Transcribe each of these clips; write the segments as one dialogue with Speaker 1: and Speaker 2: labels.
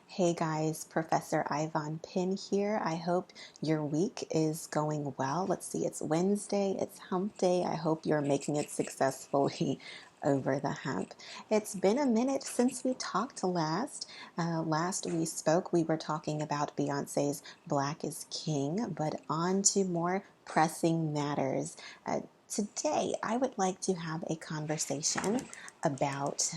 Speaker 1: Hey guys, Professor Ayvaunn Penn here. I hope your week is going well. Let's see, it's Wednesday, it's hump day. I hope you're making it successfully over the hump. It's been a minute since we talked last. Last we spoke, we were talking about Beyonce's Black is King, but on to more pressing matters. Today, I would like to have a conversation about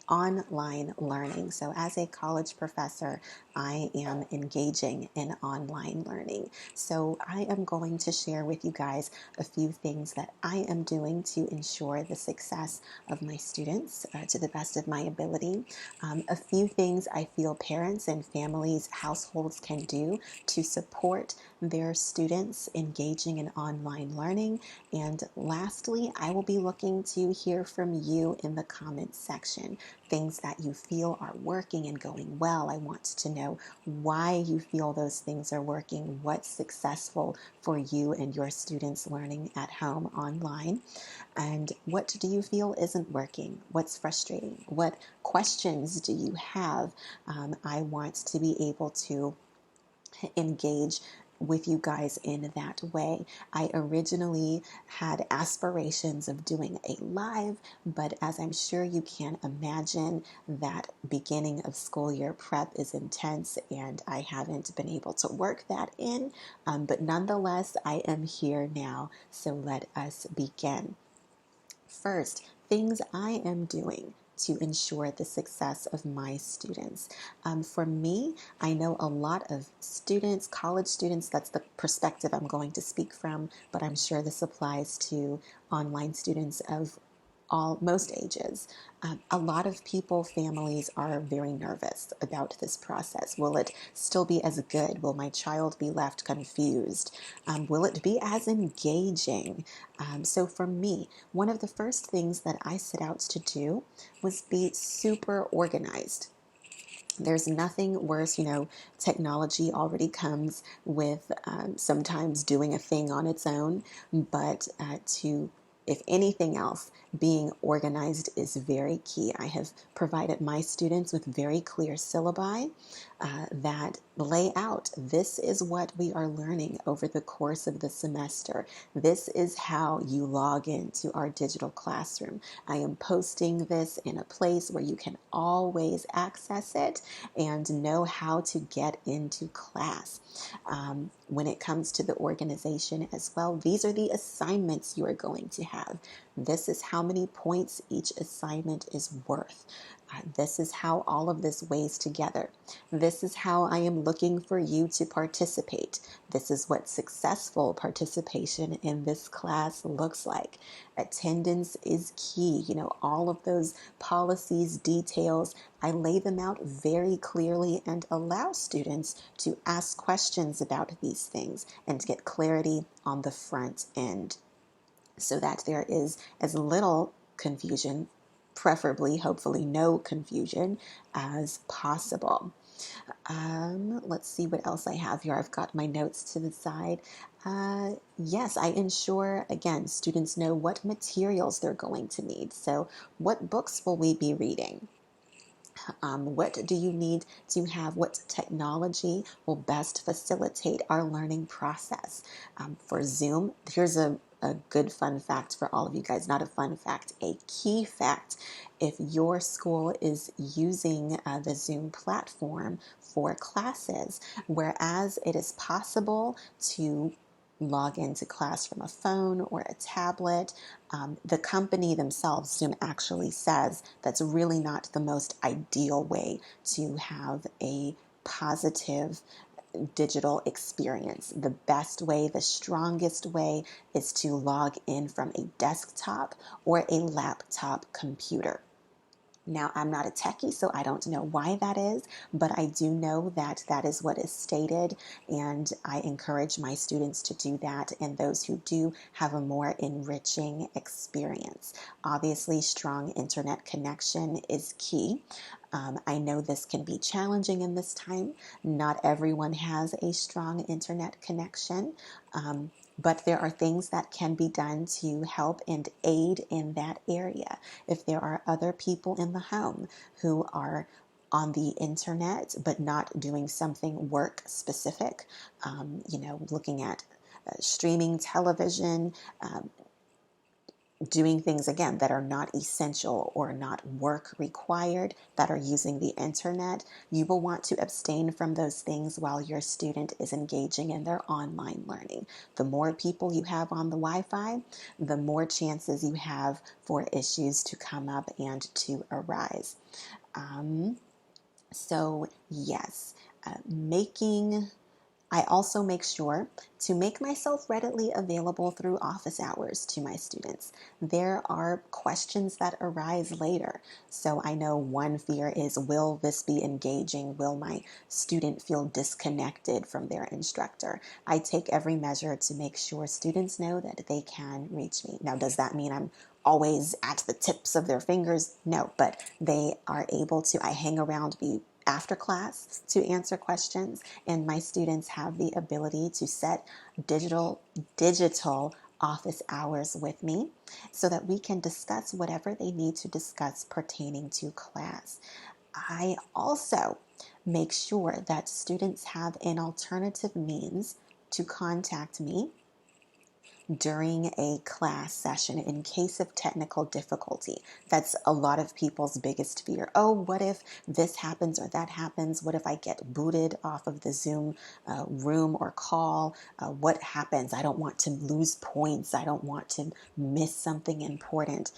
Speaker 1: online learning. So, as a college professor, I am engaging in online learning. So, I am going to share with you guys a few things that I am doing to ensure the success of my students to the best of my ability. A few things I feel parents and families, households can do to support their students engaging in online learning. And lastly, I will be looking to hear from you in the comments section. Things that you feel are working and going well. I want to know why you feel those things are working, what's successful for you and your students learning at home online, and what do you feel isn't working? What's frustrating? What questions do you have? I want to be able to engage with you guys in that way. I originally had aspirations of doing a live, but as I'm sure you can imagine, that beginning of school year prep is intense and I haven't been able to work that in. But nonetheless, I am here now, so let us begin. First, things I am doing to ensure the success of my students. For me, I know a lot of students, college students, that's the perspective I'm going to speak from, but I'm sure this applies to online students of most ages. A lot of people, families are very nervous about this process. Will it still be as good? Will my child be left confused? Will it be as engaging? So for me, one of the first things that I set out to do was be super organized. There's nothing worse, technology already comes with sometimes doing a thing on its own, but if anything else, being organized is very key. I have provided my students with very clear syllabi that lay out, this is what we are learning over the course of the semester. This is how you log into our digital classroom. I am posting this in a place where you can always access it and know how to get into class. When it comes to the organization as well, these are the assignments you are going to have. This is how many points each assignment is worth. This is how all of this weighs together. This is how I am looking for you to participate. This is what successful participation in this class looks like. Attendance is key. All of those policies, details, I lay them out very clearly and allow students to ask questions about these things and to get clarity on the front end so that there is as little confusion, preferably, hopefully, no confusion as possible. Let's see what else I have here. I've got my notes to the side. Yes, I ensure, again, students know what materials they're going to need. So what books will we be reading? What do you need to have? What technology will best facilitate our learning process? For Zoom, here's a good fun fact for all of you guys. Not a fun fact, a key fact. If your school is using the Zoom platform for classes, whereas it is possible to log into class from a phone or a tablet, the company themselves, Zoom, actually says that's really not the most ideal way to have a positive digital experience. The best way, the strongest way is to log in from a desktop or a laptop computer. Now, I'm not a techie, so I don't know why that is, but I do know that that is what is stated, and I encourage my students to do that, and those who do have a more enriching experience. Obviously, strong internet connection is key. I know this can be challenging in this time. Not everyone has a strong internet connection. But there are things that can be done to help and aid in that area. If there are other people in the home who are on the internet, but not doing something work specific, looking at streaming television, doing things again that are not essential or not work required, that are using the internet, you will want to abstain from those things while your student is engaging in their online learning. The more people you have on the Wi-Fi, the more chances you have for issues to come up and to arise. So yes, I also make sure to make myself readily available through office hours to my students. There are questions that arise later. So I know one fear is, will this be engaging? Will my student feel disconnected from their instructor? I take every measure to make sure students know that they can reach me. Now, does that mean I'm always at the tips of their fingers? No, but they are able to, I hang around after class to answer questions, and my students have the ability to set digital office hours with me so that we can discuss whatever they need to discuss pertaining to class. I also make sure that students have an alternative means to contact me during a class session in case of technical difficulty. That's a lot of people's biggest fear. Oh, what if this happens or that happens? What if I get booted off of the Zoom room or call? What happens? I don't want to lose points. I don't want to miss something important.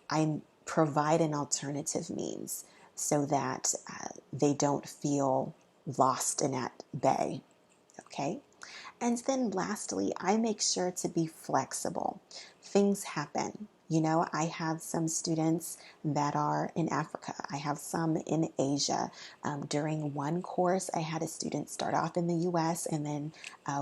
Speaker 1: I provide an alternative means so that they don't feel lost and at bay. Okay? And then lastly, I make sure to be flexible. Things happen. I have some students that are in Africa. I have some in Asia. During one course, I had a student start off in the US and then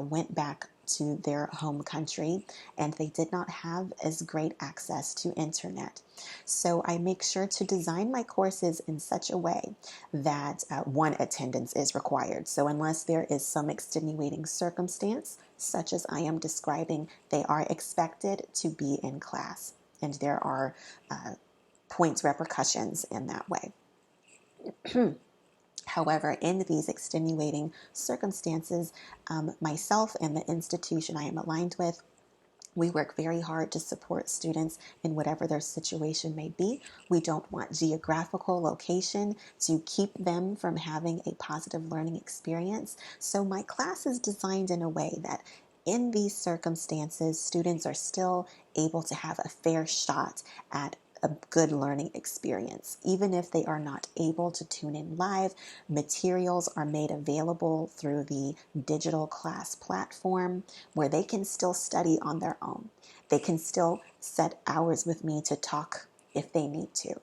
Speaker 1: went back to their home country, and they did not have as great access to internet. So I make sure to design my courses in such a way that one, attendance is required. So unless there is some extenuating circumstance, such as I am describing, they are expected to be in class. And there are points repercussions in that way. However, in these extenuating circumstances, myself and the institution I am aligned with, we work very hard to support students in whatever their situation may be. We don't want geographical location to keep them from having a positive learning experience. So my class is designed in a way that in these circumstances, students are still able to have a fair shot at a good learning experience. Even if they are not able to tune in live, materials are made available through the digital class platform where they can still study on their own. They can still set hours with me to talk if they need to.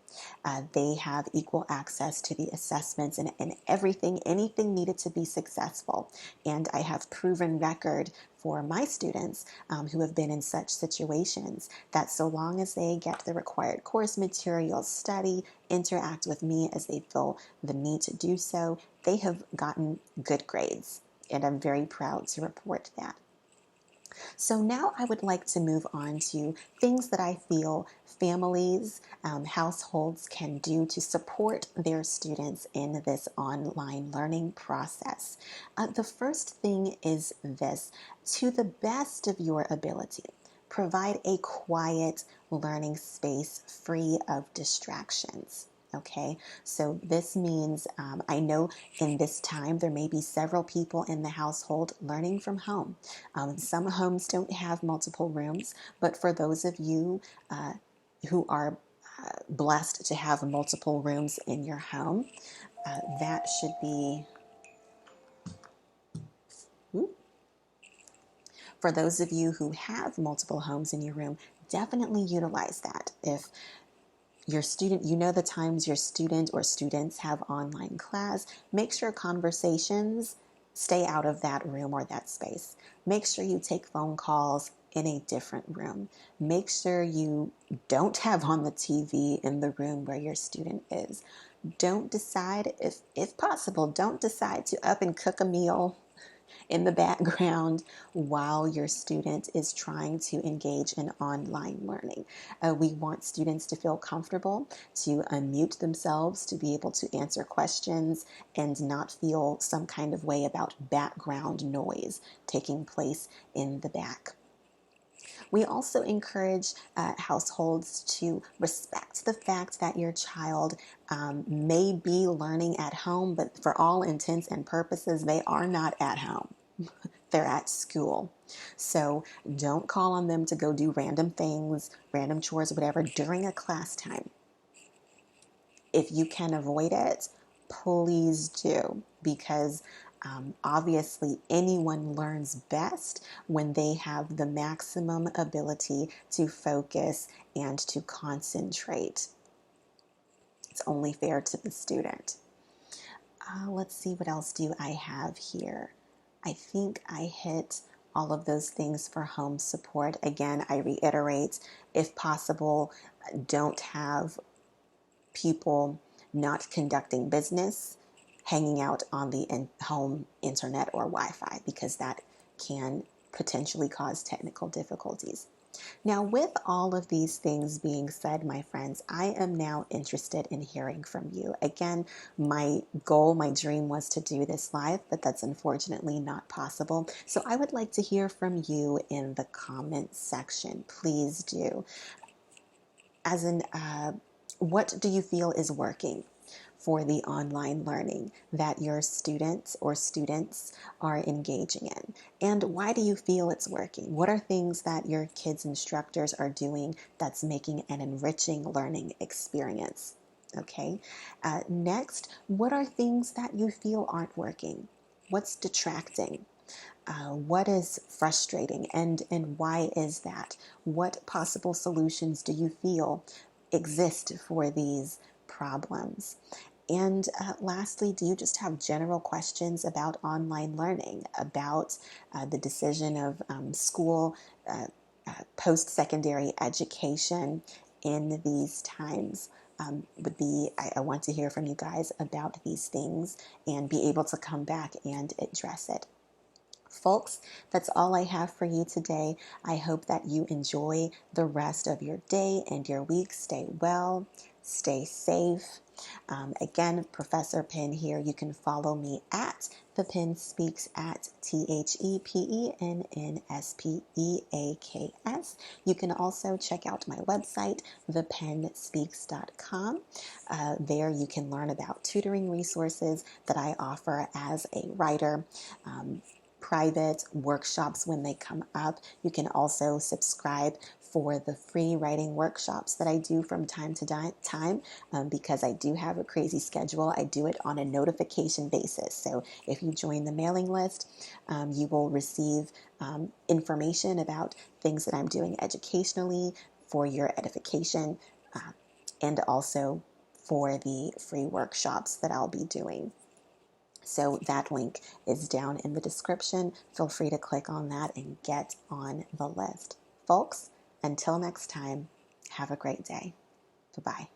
Speaker 1: They have equal access to the assessments and anything needed to be successful. And I have proven record for my students who have been in such situations that so long as they get the required course materials, study, interact with me as they feel the need to do so, they have gotten good grades. And I'm very proud to report that. So now I would like to move on to things that I feel families, households can do to support their students in this online learning process. The first thing is this: to the best of your ability, provide a quiet learning space free of distractions. Okay, so this means I know in this time there may be several people in the household learning from home. Some homes don't have multiple rooms, but for those of you who are blessed to have multiple rooms in your home, that should be... For those of you who have multiple homes in your room, definitely utilize that. If your student, the times your student or students have online class, make sure conversations stay out of that room or that space. Make sure you take phone calls in a different room. Make sure you don't have on the TV in the room where your student is. Don't decide, if possible, don't decide to up and cook a meal in the background while your student is trying to engage in online learning. We want students to feel comfortable, to unmute themselves, to be able to answer questions and not feel some kind of way about background noise taking place in the back. We also encourage households to respect the fact that your child may be learning at home, but for all intents and purposes, they are not at home. They're at school. So don't call on them to go do random things, random chores, whatever, during a class time. If you can avoid it, please do, because obviously anyone learns best when they have the maximum ability to focus and to concentrate. It's only fair to the student. Let's see, what else do I have here? I think I hit all of those things for home support. Again, I reiterate, if possible, don't have people not conducting business hanging out on the home internet or Wi-Fi, because that can potentially cause technical difficulties. Now, with all of these things being said, my friends, I am now interested in hearing from you. Again, my goal, my dream was to do this live, but that's unfortunately not possible. So I would like to hear from you in the comments section. Please do. As in, what do you feel is working for the online learning that your students or students are engaging in? And why do you feel it's working? What are things that your kids' instructors are doing that's making an enriching learning experience? Okay. Next, what are things that you feel aren't working? What's detracting? What is frustrating, and why is that? What possible solutions do you feel exist for these problems? And lastly, do you just have general questions about online learning, about the decision of school post-secondary education in these times? I want to hear from you guys about these things and be able to come back and address it. Folks, that's all I have for you today. I hope that you enjoy the rest of your day and your week. Stay well, stay safe. Again, Professor Penn here. You can follow me at The Penn Speaks at ThePennspeaks. You can also check out my website, thepenspeaks.com. There you can learn about tutoring resources that I offer as a writer. Private workshops when they come up. You can also subscribe for the free writing workshops that I do from time to time because I do have a crazy schedule. I do it on a notification basis. So if you join the mailing list, you will receive information about things that I'm doing educationally for your edification and also for the free workshops that I'll be doing. So that link is down in the description. Feel free to click on that and get on the list. Folks, until next time, have a great day. Bye-bye.